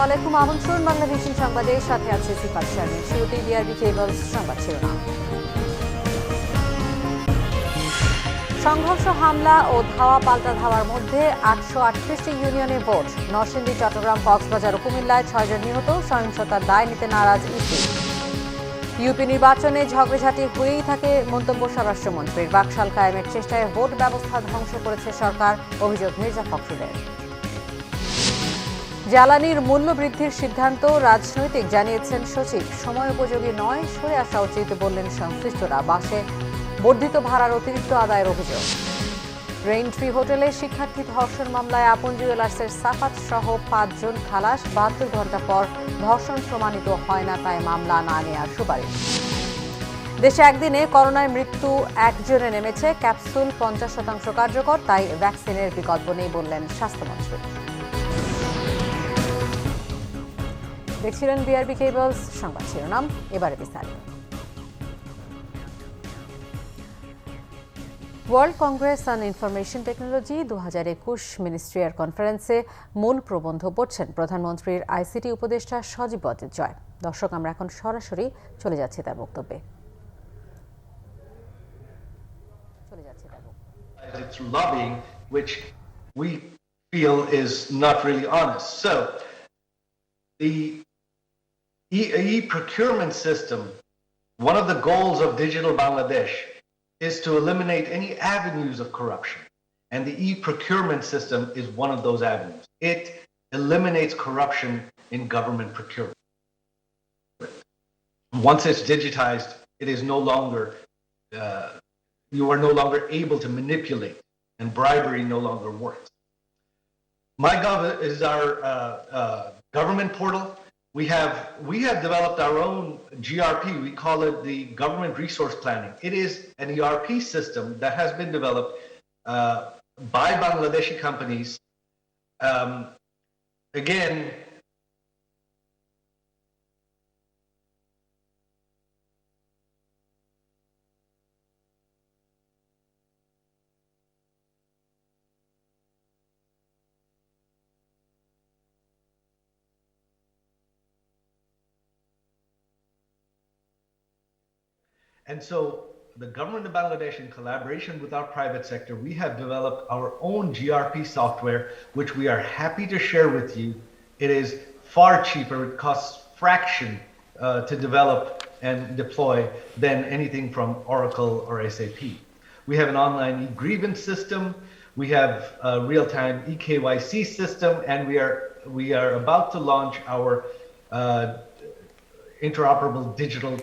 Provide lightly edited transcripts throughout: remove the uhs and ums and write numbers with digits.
আসসালামু আলাইকুম। আমন্ত্রণ বাংলাভিশন সংবাদের সাথে আছে সিফাত শারমিন। শুরুতেই বিআরবি কেবলস সংবাদ শিরোনাম। সংঘর্ষ, হামলা ও ধাওয়া পাল্টা ধাওয়ার মধ্যে ৮৩৮টি ইউনিয়নে ভোট। নরসিংদী, চট্টগ্রাম, কক্সবাজার ও কুমিল্লায় ৬ জন নিহত। সহিংসতার দায় নিতে নারাজ ইসি। ইউপি নির্বাচনে ঝগড়াঝাটি হয়েই থাকে মন্তব্য স্বরাষ্ট্রমন্ত্রীর। বাকশাল কায়েমের চেষ্টায় ভোট ব্যবস্থা ধ্বংস করেছে সরকার, অভিযোগ মির্জা ফখরুলের। জ্বালানির মূল্য বৃদ্ধির সিদ্ধান্ত রাজনৈতিক, জানিয়েছেন সচিব। সময় উপযোগী নয়, সরে আসা উচিত বললেন সংশ্লিষ্টরা। বাসে বর্ধিত ভাড়ার অতিরিক্ত আদায়ের অভিযোগ। রেইনট্রি হোটেলে শিক্ষার্থী ধর্ষণ মামলায় আপন জুয়েলার্সের সাফাত সহ ৫ জন খালাস। ৭২ ঘণ্টা পর ধর্ষণ প্রমাণিত হয় না, তাই মামলা না নেওয়ার সুপারিশ। দেশে একদিনে করোনায় মৃত্যু ১ জনে নেমেছে। ক্যাপসুল ৫০% কার্যকর, তাই ভ্যাকসিনের বিকল্প নেই বললেন স্বাস্থ্যমন্ত্রী। দেখছিলেন বিআরবি কেবলস সংবাদ শিরোনাম, এবারে বিস্তারিত। World Congress on information technology ২০২১ ministerial কনফারেন্সে মূল প্রবন্ধ পড়ছেন প্রধানমন্ত্রীর আইসিটি উপদেষ্টা সজীব জয়। দর্শক, আমরা এখন সরাসরি চলে যাচ্ছি তার বক্তব্যে। It's lobbying, which we feel is not really honest. So the e-procurement system, one of the goals of Digital Bangladesh is to eliminate any avenues of corruption. And the e-procurement system is one of those avenues. It eliminates corruption in government procurement. Once it's digitized, it is no longer, you are no longer able to manipulate, and bribery no longer works. MyGov is our government portal. We have developed our own GRP. We call it the Government Resource Planning. It is an ERP system that has been developed by Bangladeshi companies. Again, and so the government of Bangladesh, in collaboration with our private sector, we have developed our own GRP software, which we are happy to share with you. It is far cheaper. It costs fraction to develop and deploy than anything from Oracle or SAP. We have an online e-grievance system. We have a real-time eKYC system, and we are about to launch our interoperable digital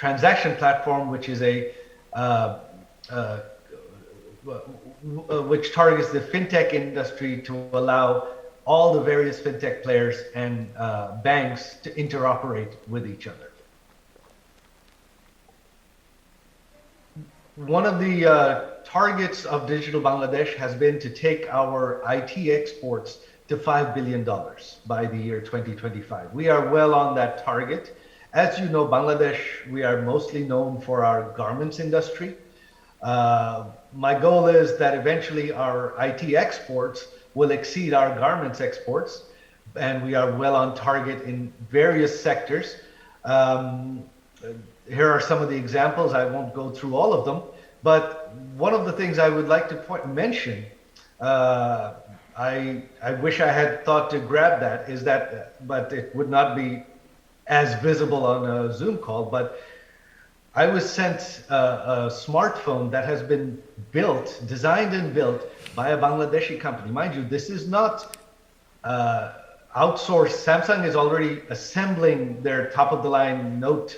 transaction platform, which is which targets the fintech industry to allow all the various fintech players and banks to interoperate with each other. One of the targets of Digital Bangladesh has been to take our IT exports to $5 billion by the year 2025. We are well on that target. As you know, Bangladesh, we are mostly known for our garments industry. My goal is that eventually our IT exports will exceed our garments exports, and we are well on target in various sectors. Here are some of the examples. I won't go through all of them, but one of the things I would like to mention, I wish I had thought to grab that, is that, but it would not be as visible on a Zoom call, but I was sent a smartphone that has been designed and built by a Bangladeshi company. Mind you, this is not outsourced. Samsung is already assembling their top-of-the-line Note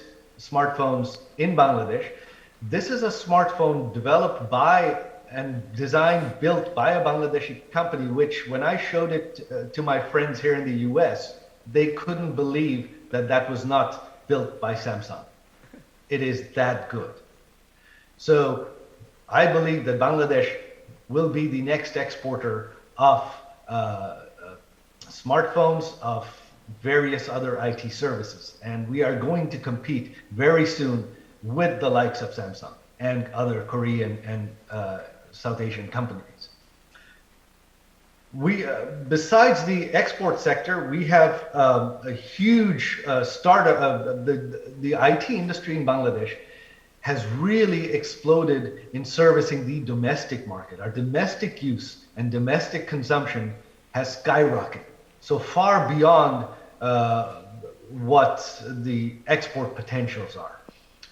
smartphones in Bangladesh. This is a smartphone developed by and designed, built by a Bangladeshi company, which when I showed it to my friends here in the US, they couldn't believe that was not built by Samsung. It is that good. So I believe that Bangladesh will be the next exporter of smartphones, of various other IT services. And we are going to compete very soon with the likes of Samsung and other Korean and South Asian companies. We, besides the export sector, we have a huge startup. The IT industry in Bangladesh has really exploded in servicing the domestic market. Our domestic use and domestic consumption has skyrocketed, so far beyond what the export potentials are.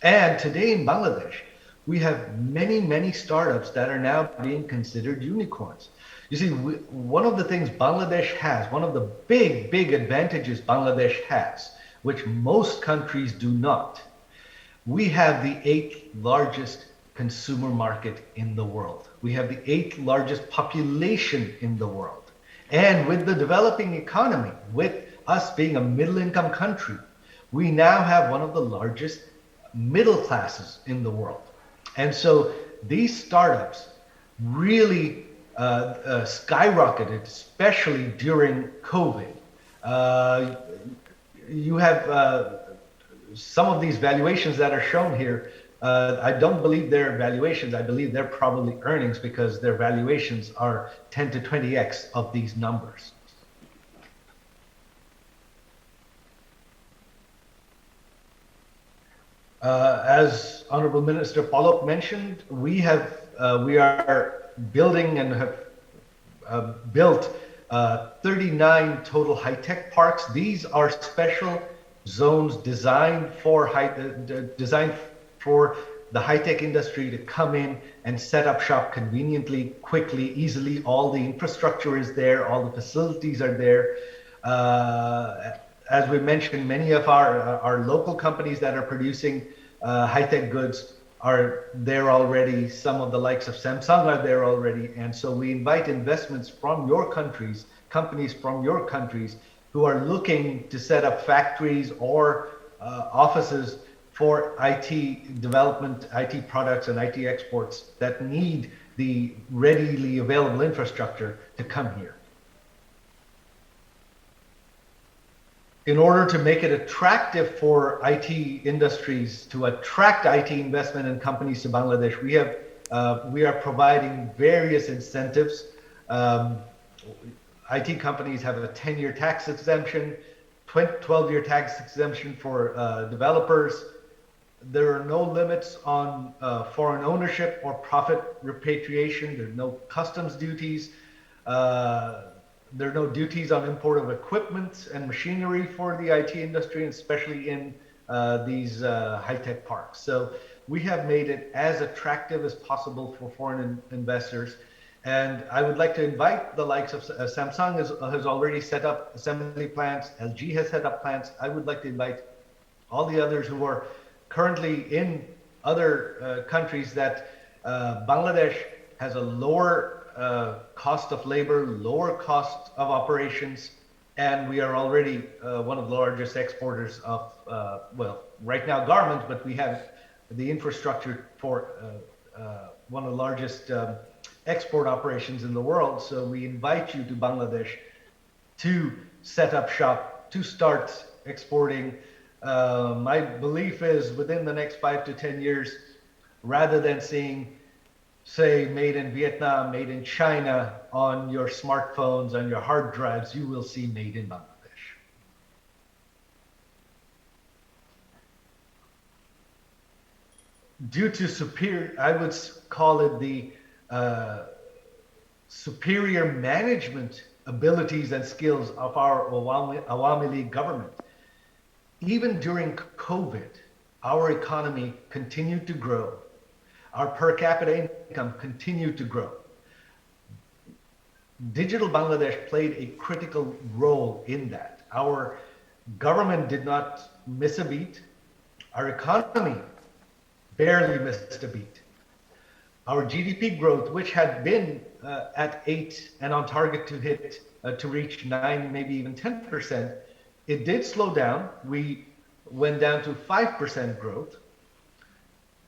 And today in Bangladesh, we have many, many startups that are now being considered unicorns. You see, one of the things Bangladesh has, one of the big, big advantages Bangladesh has, which most countries do not, we have the 8th largest consumer market in the world. We have the 8th largest population in the world. And with the developing economy, with us being a middle income country, we now have one of the largest middle classes in the world. And so these startups really skyrocketed, especially during COVID. You have some of these valuations that are shown here. I don't believe they're valuations. I believe they're probably earnings, because their valuations are 10 to 20x of these numbers. As Honorable Minister Palak mentioned, we are building and have built 39 total high-tech parks. These are special zones designed for the high-tech industry to come in and set up shop conveniently, quickly, easily. All the infrastructure is there, all the facilities are there. As we mentioned, many of our local companies that are producing high-tech goods are there already. Some of the likes of Samsung are there already. And so we invite investments from your countries, companies from your countries who are looking to set up factories or offices for IT development, IT products, and IT exports that need the readily available infrastructure to come here. In order to make it attractive for IT industries, to attract IT investment and companies to Bangladesh, we are providing various incentives. IT companies have a 10-year tax exemption, 12-year tax exemption for developers. There are no limits on foreign ownership or profit repatriation. There are no customs duties. There are no duties on import of equipment and machinery for the IT industry, especially in these high-tech parks. So we have made it as attractive as possible for foreign investors. And I would like to invite the likes of Samsung has already set up assembly plants. LG has set up plants. I would like to invite all the others who are currently in other countries that Bangladesh has a lower cost of labor, lower cost of operations, and we are already one of the largest exporters of, well, right now garments, but we have the infrastructure for one of the largest export operations in the world. So we invite you to Bangladesh to set up shop, to start exporting. My belief is within the next 5 to 10 years, rather than seeing, say, made in Vietnam, made in China on your smartphones, on your hard drives, you will see made in Bangladesh. Due to superior, I would call it the superior management abilities and skills of our Awami League government. Even during COVID, our economy continued to grow. Our per capita income continued to grow. Digital Bangladesh played a critical role in that. Our government did not miss a beat. Our economy barely missed a beat. Our GDP growth, which had been at 8 and on target to hit, to reach 9, maybe even 10%, it did slow down. We went down to 5% growth.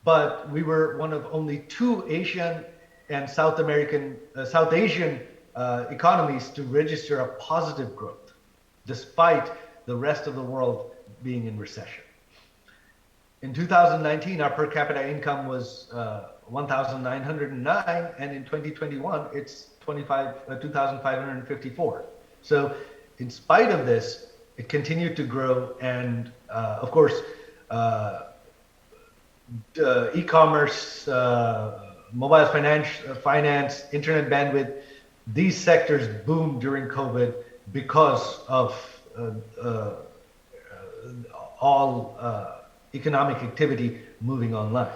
But we were one of only 2 Asian and South Asian economies to register a positive growth, despite the rest of the world being in recession. In 2019, our per capita income was 1,909, and in 2021, it's 2,554. So in spite of this, it continued to grow, and of course, e-commerce, mobile finance, internet bandwidth, these sectors boomed during COVID because of all economic activity moving online.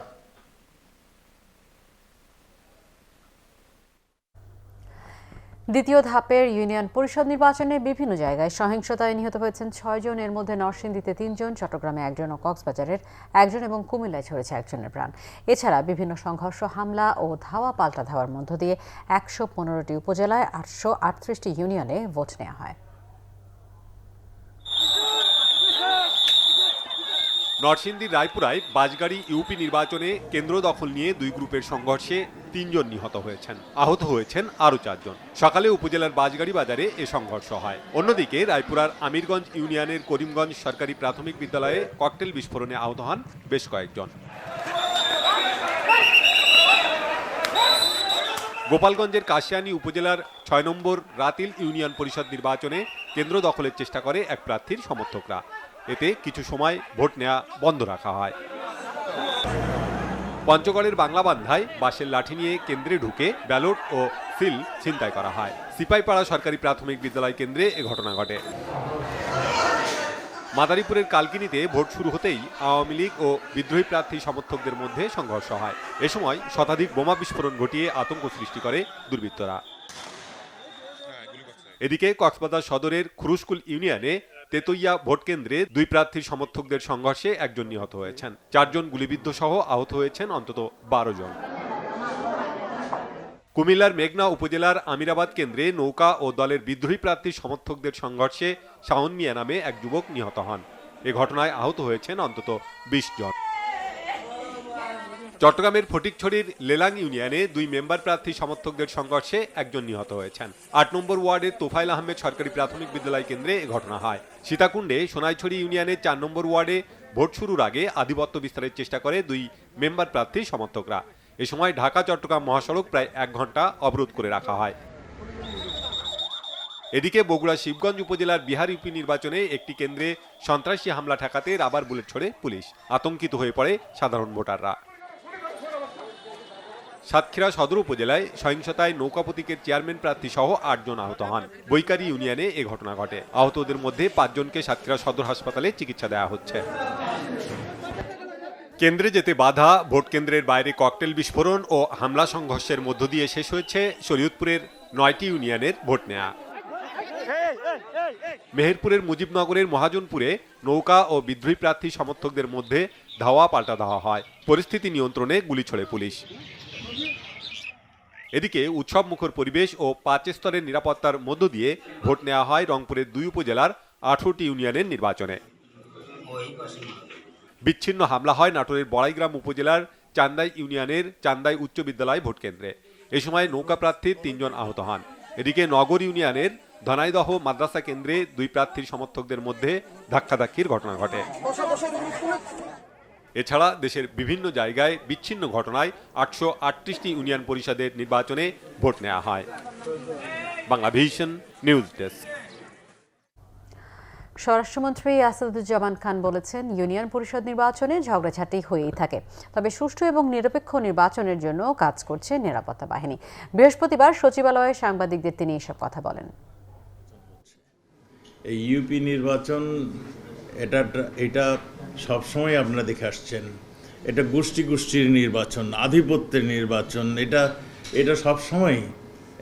দ্বিতীয় ধাপের union পরিষদ নির্বাচনে বিভিন্ন জায়গায় সহিংসতায় নিহত হয়েছেন 6 জন। এর মধ্যে নরসিংদীতে 3 জন, চট্টগ্রামে 1 জন ও কক্সবাজারের 1 জন এবং কুমিল্লায় ঝরেছে 1 জনের প্রাণ। এছাড়া বিভিন্ন সংঘর্ষ, হামলা ও ধাওয়া পাল্টা ধাওয়ার মধ্য দিয়ে 115টি উপজেলায় 838টি ইউনিয়নে ভোট নেওয়া হয়। নরসিংদীর রায়পুরায় বাসগাড়ি ইউপি নির্বাচনে কেন্দ্র দখল নিয়ে দুই গ্রুপের সংঘর্ষে 3 জন নিহত হয়েছেন, আহত হয়েছেন আরও 4 জন। সকালে উপজেলার বাসগাড়ি বাজারে এ সংঘর্ষ হয়। অন্যদিকে রায়পুরার আমিরগঞ্জ ইউনিয়নের করিমগঞ্জ সরকারি প্রাথমিক বিদ্যালয়ে ককটেল বিস্ফোরণে আহত হন বেশ কয়েকজন। গোপালগঞ্জের কাশিয়ানী উপজেলার 6 নম্বর রাতিল ইউনিয়ন পরিষদ নির্বাচনে কেন্দ্র দখলের চেষ্টা করে এক প্রার্থীর সমর্থকরা। এতে কিছু সময় ভোট নেওয়া বন্ধ রাখা হয়। পঞ্চগড়ের বাংলাবান্ধায় বাঁশের লাঠি নিয়ে কেন্দ্রে ঢুকে ব্যালট ও সিল ছিনতাই করা হয়। সিপাইপাড়া সরকারি প্রাথমিক বিদ্যালয় কেন্দ্রে এ ঘটনা ঘটে। মাদারীপুরের কালকিনিতে ভোট শুরু হতেই আওয়ামী লীগ ও বিদ্রোহী প্রার্থী সমর্থকদের মধ্যে সংঘর্ষ হয়। এ সময় শতাধিক বোমা বিস্ফোরণ ঘটিয়ে আতঙ্ক সৃষ্টি করে দুর্বৃত্তরা। এদিকে কক্সবাজার সদরের খুরুশকুল ইউনিয়নে তেতইয়া ভোট কেন্দ্রে দুই প্রার্থীর সমর্থকদের সংঘর্ষে 1 জন নিহত হয়েছেন, 4 জন গুলিবিদ্ধ সহ আহত হয়েছেন অন্তত 12 জন। কুমিল্লার মেঘনা উপজেলার আমিরাবাদ কেন্দ্রে নৌকা ও দলের বিদ্রোহী প্রার্থীর সমর্থকদের সংঘর্ষে শাওন মিয়া নামে এক যুবক নিহত হন। এ ঘটনায় আহত হয়েছেন অন্তত 20 জন। চট্টগ্রামের ফটিকছড়ির লেলাং ইউনিয়নে 2 মেম্বার প্রার্থী সমর্থকদের সংঘর্ষে 1 জন নিহত হয়েছেন। 8 নম্বর ওয়ার্ডের তোফাইল আহমেদ সরকারি প্রাথমিক বিদ্যালয় কেন্দ্রে এ ঘটনা হয়। সীতাকুণ্ডে সোনাইছড়ি ইউনিয়নের 4 নম্বর ওয়ার্ডে ভোট শুরুর আগে আধিপত্য বিস্তারের চেষ্টা করে 2 মেম্বার প্রার্থী সমর্থকরা। এ সময় ঢাকা চট্টগ্রাম মহাসড়ক প্রায় 1 ঘন্টা অবরোধ করে রাখা হয়। এদিকে বগুড়া শিবগঞ্জ উপজেলার বিহার ইউপি নির্বাচনে একটি কেন্দ্রে সন্ত্রাসী হামলা ঠেকাতে রাবার বুলেট ছোড়ে পুলিশ। আতঙ্কিত হয়ে পড়ে সাধারণ ভোটাররা। সাতক্ষীরা সদর উপজেলায় সহিংসতায় নৌকা প্রতীকের চেয়ারম্যান প্রার্থী সহ 8 জন আহত হন। বৈকারি ইউনিয়নে এ ঘটনা ঘটে। আহতদের মধ্যে 5 জনকে সাতক্ষীরা সদর হাসপাতালে চিকিৎসা দেওয়া হচ্ছে। কেন্দ্রে যেতে বাধা, ভোট কেন্দ্রের বাইরে ককটেল বিস্ফোরণ ও হামলা সংঘর্ষের মধ্য দিয়ে শেষ হয়েছে শরীয়তপুরের 9টি ইউনিয়নের ভোট নেওয়া। মেহেরপুরের মুজিবনগরের মহাজনপুরে নৌকা ও বিদ্রোহী প্রার্থী সমর্থকদের মধ্যে ধাওয়া পাল্টা ধাওয়া হয়। পরিস্থিতি নিয়ন্ত্রণে গুলি ছোড়ে পুলিশ। এদিকে উৎসব মুখর পরিবেশ ও 5 স্তরের নিরাপত্তার মধ্য দিয়ে ভোট নেওয়া হয় রংপুরের 2 উপজেলার 18টি ইউনিয়নের নির্বাচনে। বিচ্ছিন্ন হামলা হয় নাটোরের বড়াইগ্রাম উপজেলার চান্দাই ইউনিয়নের চান্দাই উচ্চ বিদ্যালয় ভোট কেন্দ্রে। এ সময় নৌকা প্রার্থীর 3 জন আহত হন। এদিকে নগর ইউনিয়নের ধনাইদহ মাদ্রাসা কেন্দ্রে 2 প্রার্থীর সমর্থকদের মধ্যে ধাক্কাধাক্কির ঘটনা ঘটে। এছাড়া দেশের বিভিন্ন জায়গায় বিচ্ছিন্ন ঘটনায় 838টি ইউনিয়ন পরিষদের নির্বাচনে ভোট নেওয়া হয়। Banglavision news desk. স্বরাষ্ট্রমন্ত্রী আসাদুজ্জামান খান বলেছেন, ইউনিয়ন পরিষদ নির্বাচনে ঝগড়াঝাটি হয়েই থাকে, তবে সুষ্ঠু এবং নিরপেক্ষ নির্বাচনের জন্য কাজ করছে নিরাপত্তা বাহিনী। বৃহস্পতিবার সচিবালয়ে সাংবাদিকদের তিনি এসব কথা বলেন। এই ইউপি নির্বাচন এটা সবসময় আপনারা দেখে আসছেন, এটা গোষ্ঠীর নির্বাচন, আধিপত্যের নির্বাচন, এটা সবসময়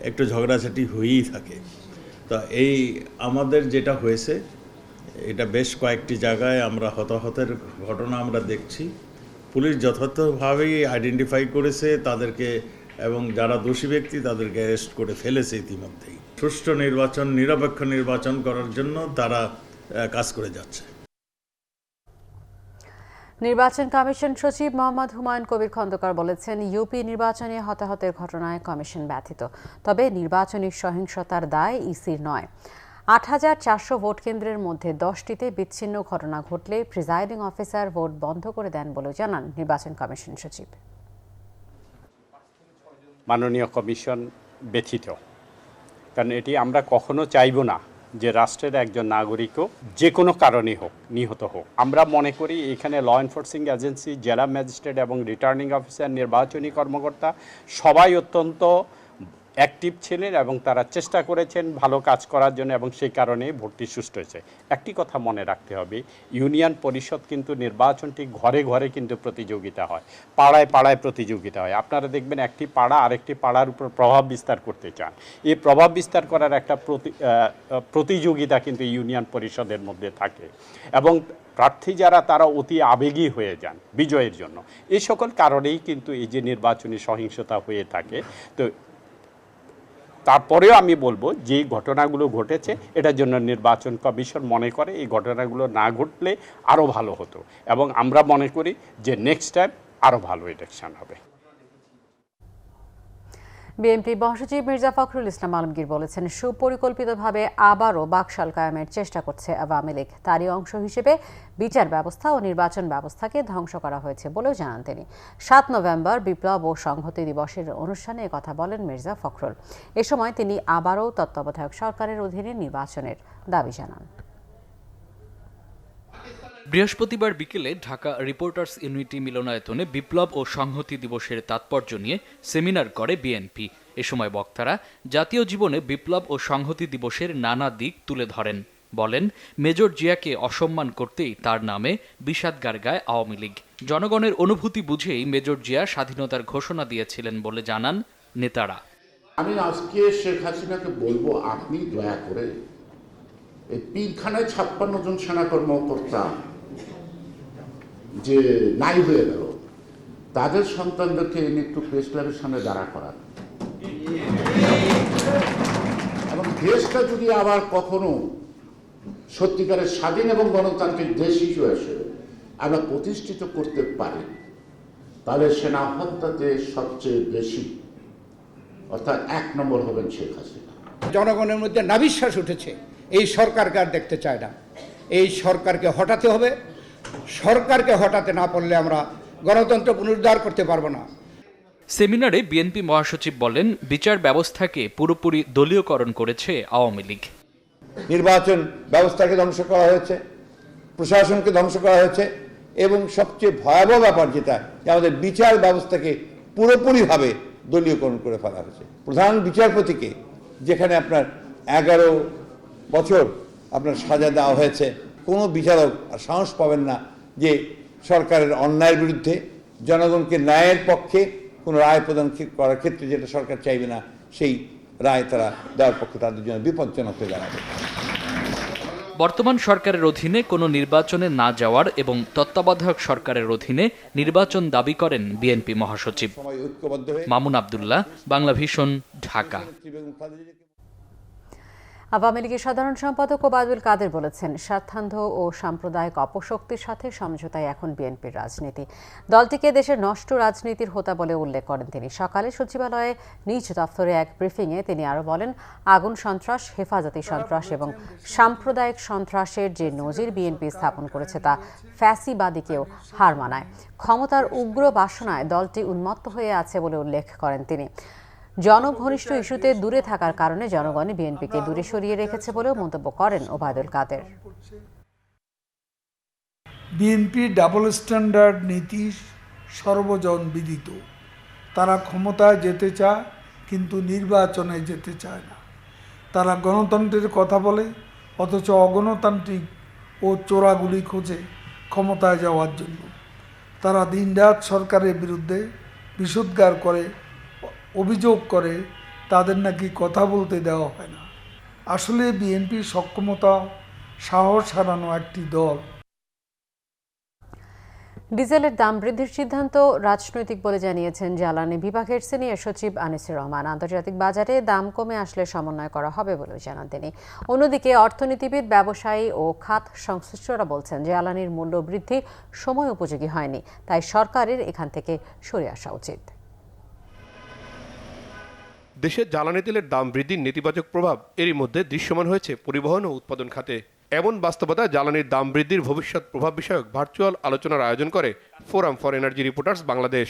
একটু ঝগড়াঝাটি হয়েই থাকে। তা এই আমাদের যেটা হয়েছে, এটা বেশ কয়েকটি জায়গায় আমরা হতাহতের ঘটনা আমরা দেখছি। পুলিশ যথাযথভাবেই আইডেন্টিফাই করেছে তাদেরকে, এবং যারা দোষী ব্যক্তি তাদেরকে অ্যারেস্ট করে ফেলেছে ইতিমধ্যেই। সুষ্ঠু নির্বাচন, নিরপেক্ষ নির্বাচন করার জন্য তারা কাজ করে যাচ্ছে। নির্বাচন কমিশন সচিব মোহাম্মদ হুমায়ুন কবির খন্দকার বলেছেন, ইউপি নির্বাচনে হতাহতের ঘটনায় কমিশন ব্যথিত, তবে নির্বাচনী সহিংসতার দায় ইসির নয়। ৮,৪০০ ভোট কেন্দ্রের মধ্যে 10টিতে বিচ্ছিন্ন ঘটনা ঘটলে প্রিজাইডিং অফিসার ভোট বন্ধ করে দেন বলে জানান নির্বাচন কমিশন সচিব। মাননীয় কমিশন ব্যথিত কারণ এটি আমরা কখনো চাইব না যে রাষ্ট্রের একজন নাগরিকও যে কোনো কারণে হোক নিহত হোক। আমরা মনে করি এখানে ল এনফোর্সিং এজেন্সি, জেলা ম্যাজিস্ট্রেট এবং রিটার্নিং অফিসার, নির্বাচনী কর্মকর্তা সবাই অত্যন্ত অ্যাক্টিভ ছিলেন এবং তারা চেষ্টা করেছেন ভালো কাজ করার জন্য, এবং সেই কারণে ভোটটি সুষ্ঠু হয়েছে। একটি কথা মনে রাখতে হবে, ইউনিয়ন পরিষদ কিন্তু নির্বাচনটি ঘরে ঘরে কিন্তু প্রতিযোগিতা হয়, পাড়ায় পাড়ায় প্রতিযোগিতা হয়। আপনারা দেখবেন একটি পাড়া আরেকটি পাড়ার উপর প্রভাব বিস্তার করতে চান, এই প্রভাব বিস্তার করার একটা প্রতিযোগিতা কিন্তু ইউনিয়ন পরিষদের মধ্যে থাকে, এবং প্রার্থী যারা তারা অতি আবেগী হয়ে যান বিজয়ের জন্য। এই সকল কারণেই কিন্তু এই যে নির্বাচনী সহিংসতা হয়ে থাকে। তো তারপরেও আমি বলবো যে ঘটনাগুলো ঘটেছে এটার জন্য নির্বাচন কমিশন মনে করে এই ঘটনাগুলো না ঘটলে আরও ভালো হতো, এবং আমরা মনে করি যে নেক্সট টাইম আরও ভালো ইলেকশন হবে। বিএনপি মহাসচিব মির্জা ফখরুল ইসলাম আলমগীর বলেছেন, সুপরিকল্পিতভাবে আবারও বাকশাল কায়েমের চেষ্টা করছে আওয়ামী লীগ। তারই অংশ হিসেবে বিচার ব্যবস্থা ও নির্বাচন ব্যবস্থাকে ধ্বংস করা হয়েছে বলেও জানান তিনি। ৭ নভেম্বর বিপ্লব ও সংহতি দিবসের অনুষ্ঠানে একথা বলেন মির্জা ফখরুল। এ সময় তিনি আবারও তত্ত্বাবধায়ক সরকারের অধীনে নির্বাচনের দাবি জানান। বৃহস্পতিবার বিকেলে ঢাকা রিপোর্টার্স ইউনিটি মিলনায়তনে বিপ্লব ও সংহতি দিবসের তাৎপর্য নিয়ে সেমিনার করে বিএনপি। এ সময় বক্তারা জাতীয় জীবনে বিপ্লব ও সংহতি দিবসের নানা দিক তুলে ধরেন। বলেন, মেজর জিয়াকে অসম্মান করতেই তার নামে বিষাদগার গায় আওয়ামী লীগ। জনগণের অনুভূতি বুঝেই মেজর জিয়া স্বাধীনতার ঘোষণা দিয়েছিলেন বলে জানান নেতারা। আমি আজকে শেখ হাসিনাকে বলবো, আপনি দয়া করে এই পীরখানায় 56 জন সেনা কর্মকর্তা যে নাই হয়ে গেল, তাদের সন্তানদেরকে এনে একটু প্রেস ক্লাবের সামনে দাঁড়া করান, এবং দেশটা যদি আবার কখনো সত্যিকারের স্বাধীন এবং গণতান্ত্রিক দেশ হিসেবে আমরা প্রতিষ্ঠিত করতে পারি, তাহলে সেনা হত্যাতে সবচেয়ে বেশি অর্থাৎ 1 নম্বর হবেন শেখ হাসিনা। জনগণের মধ্যে নাবিশ্বাস উঠেছে, এই সরকারকে আর দেখতে চায় না। এই সরকারকে হটাতে হবে। সরকারকে হটাতে না পারলে আমরা গণতন্ত্র পুনরুদ্ধার করতে পারবো না। সেমিনারে বিএনপি মহাসচিব বলেন, বিচার ব্যবস্থাকে পুরোপুরি দলীয়করণ করেছে আওয়ামী লীগ। নির্বাচন ব্যবস্থাকে ধ্বংস করা হয়েছে, প্রশাসনকে ধ্বংস করা হয়েছে, এবং সবচেয়ে ভয়াবহ ব্যাপার যেটা, আমাদের বিচার ব্যবস্থাকে পুরোপুরিভাবে দলীয়করণ করে ফেলা হয়েছে। প্রধান বিচারপতিকে যেখানে আপনার 11 বছর আপনার সাজা দেওয়া হয়েছে, কোনো বিচারক আর সাহস পাবেন না যে সরকারের অন্যায়ের বিরুদ্ধে জনগণকে ন্যায়ের পক্ষে কোনো রায় প্রদান করার ক্ষেত্রে যেটা সরকার চাইবে না, সেই রায় তারা দেওয়ার পক্ষে তাদের জন্য বিপজ্জনক হয়ে দাঁড়াবে। বর্তমান সরকারের অধীনে কোনো নির্বাচনে না যাওয়ার এবং তত্ত্বাবধায়ক সরকারের অধীনে নির্বাচন দাবি করেন বিএনপি মহাসচিব। মামুন আব্দুল্লাহ, বাংলাভিশন, ঢাকা। আওয়ামী লীগের সাধারণ সম্পাদক ওবায়দুল কাদের বলেছেন, স্বার্থান্ধ ও সাম্প্রদায়িক অপশক্তির সাথে সমঝোতায় এখন বিএনপির রাজনীতি। দলটিকে দেশের নষ্ট রাজনীতির হোতা বলে উল্লেখ করেন তিনি। সকালে সচিবালয়ে নিজ দফতরে এক ব্রিফিংয়ে তিনি আরও বলেন, আগুন সন্ত্রাস, হেফাজতি সন্ত্রাস এবং সাম্প্রদায়িক সন্ত্রাসের যে নজির বিএনপি স্থাপন করেছে তা ফ্যাসিবাদীকেও হার মানায়। ক্ষমতার উগ্র বাসনায় দলটি উন্মত্ত হয়ে আছে বলে উল্লেখ করেন তিনি। জনঘনিষ্ঠ ইস্যুতে দূরে থাকার কারণে জনগণ বিএনপিকে দূরে সরিয়ে রেখেছে বলেও মন্তব্য করেন Obaidul Quader. BNP double standard নীতি সর্বজন বিদিত। তারা ক্ষমতায় যেতে চায় কিন্তু নির্বাচনে যেতে চায় না। তারা গণতন্ত্রের কথা বলে অথচ অগণতান্ত্রিক ও চোরাগুলি খোঁজে ক্ষমতায় যাওয়ার জন্য। তারা দিনরাত সরকারের বিরুদ্ধে বিষোদ্গার করে, অভিযোগ করে তাদের নাকি কথা বলতে দেওয়া হয় না। আসলে বিএনপির সক্ষমতা সাহস হারানো একটি দল। ডিজেলের দাম বৃদ্ধির সিদ্ধান্ত রাজনৈতিক বলে জানিয়েছেন জ্বালানি বিভাগের সিনিয়র সচিব আনিসুর রহমান। আন্তর্জাতিক বাজারে দাম কমে আসলে সমন্বয় করা হবে বলেও জানান তিনি। অন্যদিকে অর্থনীতিবিদ, ব্যবসায়ী ও খাত সংশ্লিষ্টরা বলছেন, জ্বালানির মূল্য বৃদ্ধি সময় উপযোগী হয়নি, তাই সরকারের এখান থেকে সরে আসা উচিত। দেশে জ্বালানি তেলের দাম বৃদ্ধির নেতিবাচক প্রভাব এরই মধ্যে দৃশ্যমান হয়েছে পরিবহন ও উৎপাদন খাতে। এমন বাস্তবতায় জ্বালানির দাম বৃদ্ধির ভবিষ্যৎ প্রভাব বিষয়ক ভার্চুয়াল আলোচনার আয়োজন করে forum for energy reporters Bangladesh.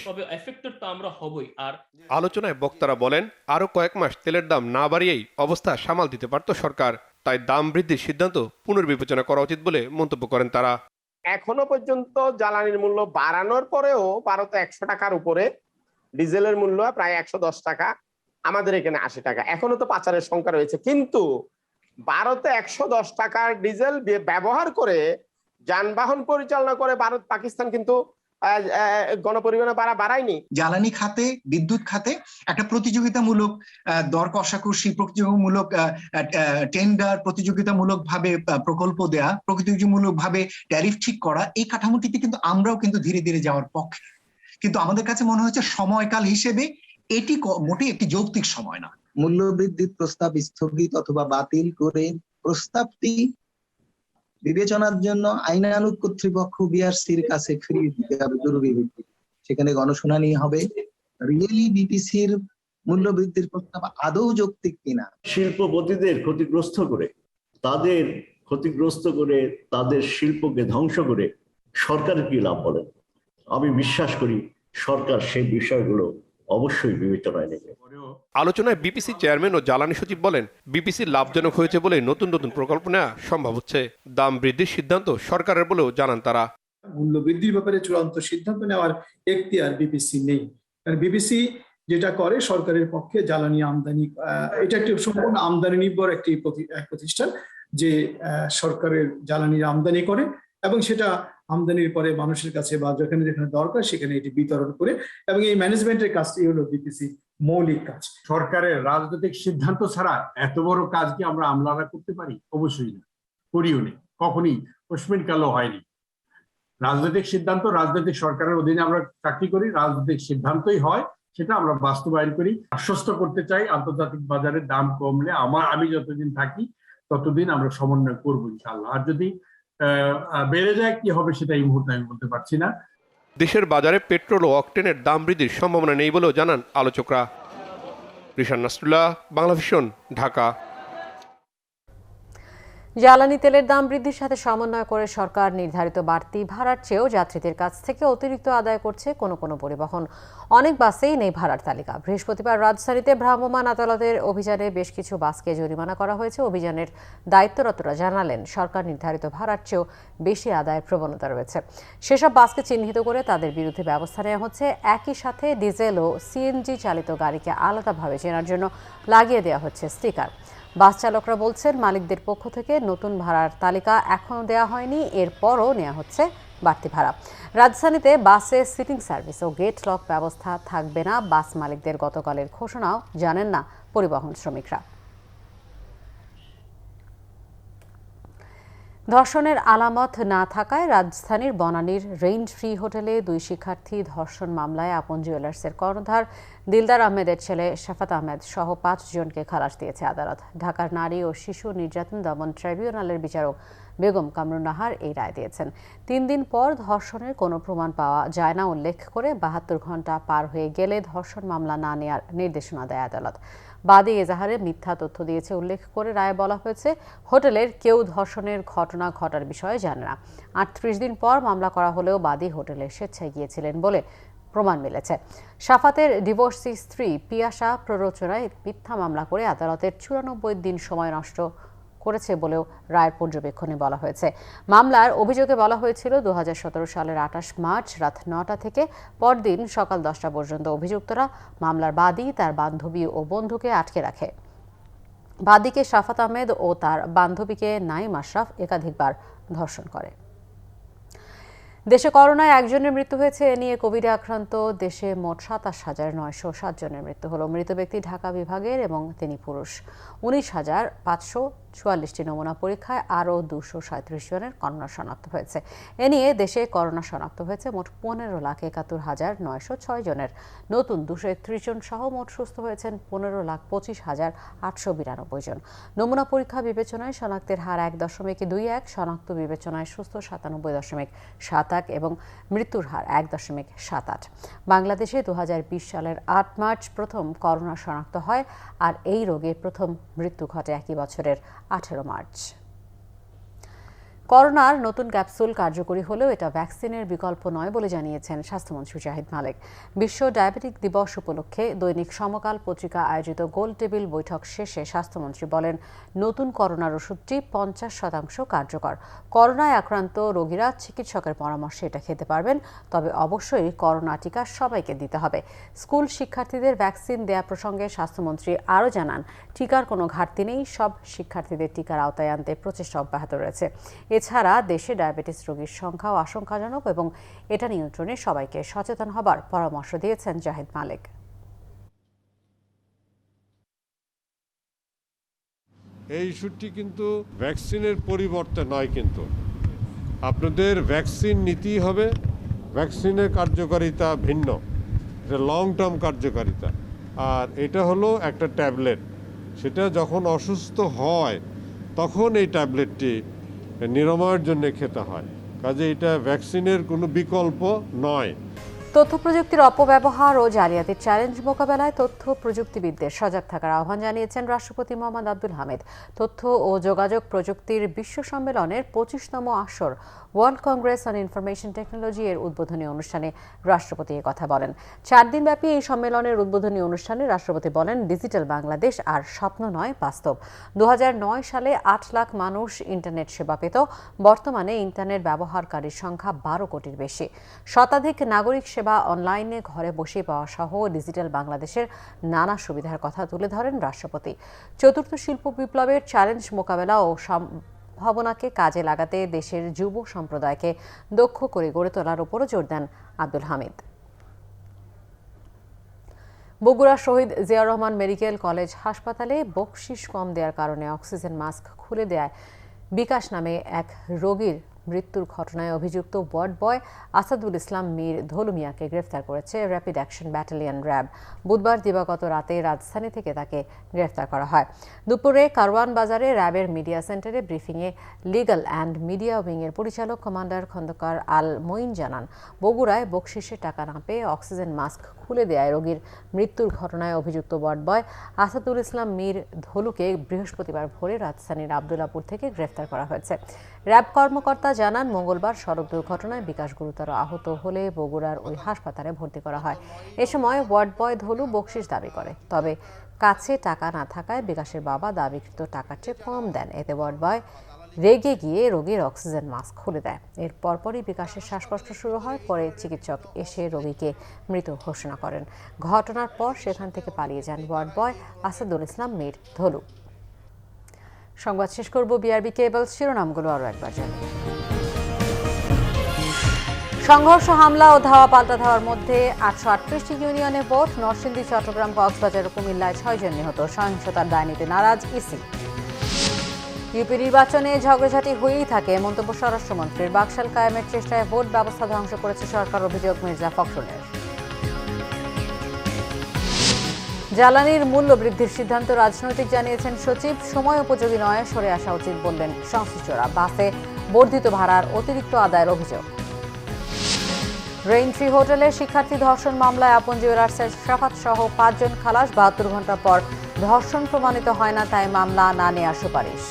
আলোচনায় বক্তারা বলেন, আরও কয়েক মাস তেলের দাম না বাড়িয়েই অবস্থা সামাল দিতে পারত সরকার, তাই দাম বৃদ্ধির সিদ্ধান্ত পুনর্বিবেচনা করা উচিত বলে মন্তব্য করেন তারা। এখনো পর্যন্ত জ্বালানির মূল্য বাড়ানোর পরেও ভারতে 100 টাকার উপরে, ডিজেলের মূল্য প্রায় 110 টাকা, আমাদের এখানে 80 টাকা। এখনো তো পাচারের সংখ্যা রয়েছে, কিন্তু ভারতে 110 টাকার ডিজেল ব্যবহার করে যানবাহন পরিচালনা করে ভারত পাকিস্তান কিন্তু গণপরিবহন বাড়ায়নি। জ্বালানি খাতে, বিদ্যুৎ খাতে একটা প্রতিযোগিতামূলক দর কষাকষি, প্রতিযোগিতামূলক টেন্ডার, প্রতিযোগিতামূলক ভাবে প্রকল্প দেয়া, প্রতিযোগিতামূলক ভাবে ট্যারিফ ঠিক করা, এই কাঠামোটিতে কিন্তু আমরাও কিন্তু ধীরে ধীরে যাওয়ার পক্ষে। কিন্তু আমাদের কাছে মনে হচ্ছে সময়কাল হিসেবে এটি মোটেই একটি যৌক্তিক সময় না। মূল্যবৃদ্ধির প্রস্তাব স্থগিত অথবা বাতিল করে প্রস্তাবটি বিবেচনার জন্য আইনানুগ কর্তৃপক্ষ বিআরসির কাছে ফিরিয়ে দিতে হবে জরুরি ভিত্তিতে। সেখানে গণশুনানি হবে, রিয়েলি বিপিসির মূল্যবৃদ্ধির প্রস্তাব আদৌ যৌক্তিক কিনা। শিল্পপতিদের ক্ষতিগ্রস্ত করে তাদের শিল্পকে ধ্বংস করে সরকারের কি লাভ বলেন? আমি বিশ্বাস করি সরকার সেই বিষয়গুলো অবশ্যই বিবেচনায় নেবে। আলোচনায় বিপিসি চেয়ারম্যান ও জ্বালানি সচিব বলেন, বিপিসি লাভজনক হয়েছে বলে নতুন নতুন প্রকল্প নেওয়া সম্ভব হচ্ছে। দাম বৃদ্ধির সিদ্ধান্ত সরকারের বলেও জানান তারা। মূল্য বৃদ্ধির ব্যাপারে চূড়ান্ত সিদ্ধান্ত নেওয়ার এখতিয়ার বিপিসি নেই, কারণ বিপিসি যেটা করে সরকারের পক্ষে জ্বালানি আমদানি, এটা একটি সম্পূর্ণ আমদানি নির্ভর একটি প্রতিষ্ঠান, যে সরকারের জ্বালানির আমদানি করে এবং সেটা আমদানির পরে মানুষের কাছে বা যেখানে যেখানে দরকার সেখানে এটি বিতরণ করে, এবং এই ম্যানেজমেন্টের কাজটি হলো বিপিসি মৌলিক কাজ। সরকারের রাজনৈতিক সিদ্ধান্ত ছাড়া এত বড় কাজ কি আমরা আমলারা করতে পারি? অবশ্যই না, করিও নি, কখনই কশ্মিন কালো হয়নি। রাজনৈতিক সিদ্ধান্ত রাজনৈতিক সরকারের অধীনে আমরা চাকরি করি, রাজনৈতিক সিদ্ধান্তই হয়, সেটা আমরা বাস্তবায়ন করি। আশ্বস্ত করতে চাই, আন্তর্জাতিক বাজারে দাম কমলে আমি যতদিন থাকি ততদিন আমরা সমন্বয় করবো ইনশাআল্লাহ। আর যদি বেড়ে যায় কি হবে সেটা এই মুহূর্তে আমি বলতে পারছি না। দেশের বাজারে পেট্রোল ও অকটেনের দাম বৃদ্ধির সম্ভাবনা নেই বলেও জানান আলোচকরা। রিশান নাসরুল্লাহ, বাংলাভিশন, ঢাকা। জ্বালানি তেলের দাম বৃদ্ধির সাথে সমন্বয় করে সরকার নির্ধারিত বাড়তি ভাড়ার চেয়েও যাত্রীদের কাছ থেকে অতিরিক্ত আদায় করছে কোনো কোনো পরিবহন। অনেক বাসেই নেই ভাড়ার তালিকা। বৃহস্পতিবার রাজধানীতে ভ্রাম্যমাণ আদালতের অভিযানে বেশ কিছু বাসকে জরিমানা করা হয়েছে। অভিযানের দায়িত্বরতরা জানালেন, সরকার নির্ধারিত ভাড়ার চেয়েও বেশি আদায়ের প্রবণতা রয়েছে। সেসব বাসকে চিহ্নিত করে তাদের বিরুদ্ধে ব্যবস্থা নেওয়া হচ্ছে। একই সাথে ডিজেল ও সিএনজি চালিত গাড়িকে আলাদাভাবে চেনার জন্য লাগিয়ে দেওয়া হচ্ছে স্টিকার। বাস চালকরা বলছেন, মালিকদের পক্ষ থেকে নতুন ভাড়ার তালিকা এখনও দেওয়া হয়নি, এরপরও নেওয়া হচ্ছে বাড়তি ভাড়া। রাজধানীতে বাসে সিটিং সার্ভিস ও গেট লক ব্যবস্থা থাকবে না। বাস মালিকদের গতকালের ঘোষণাও জানেন না পরিবহন শ্রমিকরা। ধর্ষণের আলামত না থাকায় রাজধানীর বনানীর রেইন ফ্রি হোটেলে 2 শিক্ষার্থী ধর্ষণ মামলায় আপন জুয়েলার্সের কর্ণধার দিলদার আহমেদের ছেলে শাফাত আহমেদ সহ 5 জনকে খালাস দিয়েছে আদালত। ঢাকার নারী ও শিশু নির্যাতন দমন ট্রাইব্যুনালের বিচারক বেগম কামরুন নাহার এই রায় দিয়েছেন। 3 দিন পর ধর্ষণের কোনো প্রমাণ পাওয়া যায় না উল্লেখ করে 72 ঘণ্টা পার হয়ে গেলে ধর্ষণ মামলা না নেওয়ার নির্দেশনা দেয় আদালত। বাদী এজাহারে মিথ্যা তথ্য দিয়েছে উল্লেখ করে রায়ে বলা হয়েছে, হোটেলের কেউ ধর্ষণের ঘটনা ঘটার বিষয়ে জানে না। 38 দিন পর মামলা করা হলেও বাদী হোটেলে স্বেচ্ছায় গিয়েছিলেন বলে প্রমাণ মিলেছে। শাফাতের ডিভোর্সি স্ত্রী পিয়াসা প্ররোচনায় মিথ্যা মামলা করে আদালতের 94 দিন সময় নষ্ট করেছে বলেও রায়ের পর্যবেক্ষণে বলা হয়েছে। মামলার অভিযোগে বলা হয়েছিল 2017 সালের 28 মার্চ রাত 9টা থেকে পরদিন সকাল 10টা পর্যন্ত অভিযুক্তরা মামলার বাদী, তার বান্ধবী ও বন্ধুকে আটকে রাখে। বাদীকে শাফাত আহমেদ ও তার বান্ধবীকে নাইম আশরাফ একাধিকবার ধর্ষণ করে। দেশে করোনায় 1 জনের মৃত্যু হয়েছে। এ নিয়ে কোভিডে আক্রান্ত দেশে মোট 27,907 জনের মৃত্যু হলো। মৃত ব্যক্তি ঢাকা বিভাগের এবং তিনি পুরুষ। 19,544টি নমুনা পরীক্ষায় আরও 237 জনের করোনা শনাক্ত হয়েছে। এ নিয়ে দেশে করোনা শনাক্ত হয়েছে মোট 15,71,906 জনের। নতুন 231 জন সহ মোট সুস্থ হয়েছেন 15,25,892 জন। নমুনা পরীক্ষা বিবেচনায় শনাক্তের হার 1.21, শনাক্ত বিবেচনায় সুস্থ 97.71 এবং মৃত্যুর হার 1.78। বাংলাদেশে 2020 সালের 8 মার্চ প্রথম করোনা শনাক্ত হয়, আর এই রোগে প্রথম মৃত্যু ঘটে একই বছরের 18 মার্চ। করোনার নতুন ক্যাপসুল কার্যকরী হলেও এটা ভ্যাকসিনের বিকল্প নয় বলে জানিয়েছেন স্বাস্থ্যমন্ত্রী জাহিদ মালেক। বিশ্ব ডায়াবেটিক দিবস উপলক্ষে দৈনিক সমকাল পত্রিকা আয়োজিত গোল টেবিল বৈঠক শেষে স্বাস্থ্যমন্ত্রী বলেন, নতুন করোনার ওষুধটি 50% কার্যকর। করোনায় আক্রান্ত রোগীরা চিকিৎসকের পরামর্শে এটা খেতে পারবেন, তবে অবশ্যই করোনা টিকা সবাইকে দিতে হবে। স্কুল শিক্ষার্থীদের ভ্যাকসিন দেয়া প্রসঙ্গে স্বাস্থ্যমন্ত্রী আরও জানান, টিকার কোনো ঘাটতি নেই, সব শিক্ষার্থীদের টিকার আওতায় আনতে প্রচেষ্টা অব্যাহত রয়েছে। এছাড়া দেশে ডায়াবেটিস রোগীর সংখ্যাও আশঙ্কাজনক এবং এটা নিয়ন্ত্রণে সবাইকে সচেতন হবার পরামর্শ দিয়েছেন জাহিদ মালেক। এই ইস্যুটি কিন্তু ভ্যাকসিনের পরিবর্তে নয়, কিন্তু আপনাদের ভ্যাকসিন নিতেই হবে। ভ্যাকসিনের কার্যকারিতা ভিন্ন, এটা লং টার্ম কার্যকারিতা, আর এটা হলো একটা ট্যাবলেট। সেটা যখন অসুস্থ হয় তখন এই ট্যাবলেটটি নিরাময়ের জন্য খেতে হয়, কাজে এটা ভ্যাকসিনের কোনো বিকল্প নয়। তথ্য প্রযুক্তির অপব্যবহার ও জালিয়াতির চ্যালেঞ্জ মোকাবেলায় তথ্য প্রযুক্তিবিদদের সজাগ থাকার আহ্বান জানিয়েছেন রাষ্ট্রপতি মোহাম্মদ আব্দুল হামিদ। তথ্য ও যোগাযোগ প্রযুক্তির বিশ্ব সম্মেলনের 25তম আসর world Congress on information technology এর উদ্বোধনী অনুষ্ঠানে রাষ্ট্রপতি কথা বলেন। 4 দিনব্যাপী এই সম্মেলনের উদ্বোধনী অনুষ্ঠানে রাষ্ট্রপতি বলেন, ডিজিটাল বাংলাদেশ আর স্বপ্ন নয়, বাস্তব। 2009 সালে 8 লাখ মানুষ ইন্টারনেট সেবা পেত, বর্তমানে ইন্টারনেট ব্যবহারকারীর সংখ্যা 12 কোটির বেশি। শতাধিক নাগরিক সেবা অনলাইনে ঘরে বসে পাওয়া সহ ডিজিটাল বাংলাদেশের নানা সুবিধার কথা তুলে ধরেন রাষ্ট্রপতি। চতুর্থ শিল্প বিপ্লবের চ্যালেঞ্জ মোকাবেলা ও সম্ভাবনাকে কাজে লাগাতে দেশের যুব সম্প্রদায়কে দক্ষ করে গড়ে তোলার উপরও জোর দেন আব্দুল হামিদ। বগুড়া শহীদ জিয়াউর রহমান মেডিকেল কলেজ হাসপাতালে বকশিশ কম দেওয়ার কারণে অক্সিজেন মাস্ক খুলে দেয় বিকাশ নামে এক রোগীর মৃত্যুর ঘটনায় অভিযুক্ত ওয়ার্ড বয় আসাদুল ইসলাম মীর ধলু মিয়াকে গ্রেফতার করেছে র্যাপিড অ্যাকশন ব্যাটালিয়ন র্যাব। বুধবার দিবাগত রাতে রাজধানী থেকে তাকে গ্রেফতার করা হয়। দুপুরে কারওয়ান বাজারে র্যাবের মিডিয়া সেন্টারে ব্রিফিংয়ে লিগ্যাল অ্যান্ড মিডিয়া উইংয়ের পরিচালক কমান্ডার খন্দকার আল মঈন জানান, বগুড়ায় বকশিসে টাকা না পেয়ে অক্সিজেন মাস্ক খুলে দেয় রোগীর মৃত্যুর ঘটনায় অভিযুক্ত ওয়ার্ড বয় আসাদুল ইসলাম মীর ধলুকে বৃহস্পতিবার ভোরে রাজধানীর আবদুল্লাপুর থেকে গ্রেফতার করা হয়েছে। র্যাব কর্মকর্তা জানান, মঙ্গলবার সড়ক দুর্ঘটনায় বিকাশ গুরুতর আহত হলে বগুড়ার ওই হাসপাতালে ভর্তি করা হয়। এ সময় ওয়ার্ড বয় ধলু বকশিশ দাবি করে, তবে কাছে টাকা না থাকায় বিকাশের বাবা দাবিকৃত টাকার চেয়ে কম দেন। এতে ওয়ার্ড বয় রেগে গিয়ে রোগীর অক্সিজেন মাস্ক খুলে দেয়। এর পরপরই বিকাশের শ্বাসকষ্ট শুরু হয়। পরে চিকিৎসক এসে রোগীকে মৃত ঘোষণা করেন। ঘটনার পর সেখান থেকে পালিয়ে যান ওয়ার্ড বয় আসাদুল ইসলাম মীর ধলু। সংবাদ শেষ করব বিআরবি কেবলস শিরোনামগুলো আরও একবার জানি। সংঘর্ষ, হামলা ও ধাওয়া পাল্টা ধাওয়ার মধ্যে 838টি ইউনিয়নে ভোট। নরসিংদী, চট্টগ্রাম, কক্সবাজার ও কুমিল্লায় 6 জন নিহত। সহিংসতার দায় নিতে নারাজ ইসি। ইউপি নির্বাচনে ঝগড়াঝাটি হয়েই থাকে, মন্তব্য স্বরাষ্ট্রমন্ত্রীর। বাকশাল কায়েমের চেষ্টায় ভোট ব্যবস্থা ধ্বংস করেছে সরকার, অভিযোগ মির্জা ফখরুলের। জ্বালানির মূল্য বৃদ্ধির সিদ্ধান্ত রাজনৈতিক জানিয়েছেন সচিব। সময় উপযোগী নয়, সরে আসা উচিত বললেন সংশ্লিষ্টরা। বাসে বর্ধিত ভাড়ার অতিরিক্ত আদায়ের অভিযোগ। রেইনট্রি হোটেলে শিক্ষার্থী ধর্ষণ মামলায় আপন জুয়েলার্সের শাফাত সহ 5 জন খালাস। 72 ঘণ্টা পর ধর্ষণ প্রমাণিত হয় না, তাই মামলা না নেওয়ার সুপারিশ।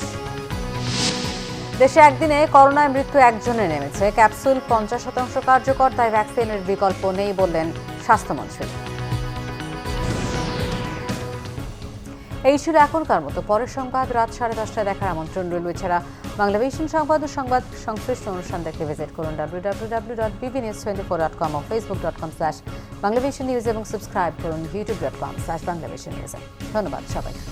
দেশে একদিনে করোনায় মৃত্যু 1 জনে নেমেছে। ক্যাপসুল 50% কার্যকর, তাই ভ্যাকসিনের বিকল্প নেই বললেন স্বাস্থ্যমন্ত্রী। এই ছিল এখনকার মতো। পরের সংবাদ রাত 10:30টায় দেখার আমন্ত্রণ রইল। এছাড়া বাংলাভিশন সংবাদ ও সংবাদ সংশ্লিষ্ট অনুষ্ঠান দেখতে ভিজিট করুন www.bbnews24.com ও facebook.com/banglavision news এবং সাবস্ক্রাইব করুন youtube.com/banglavision news। ধন্যবাদ সবাইকে।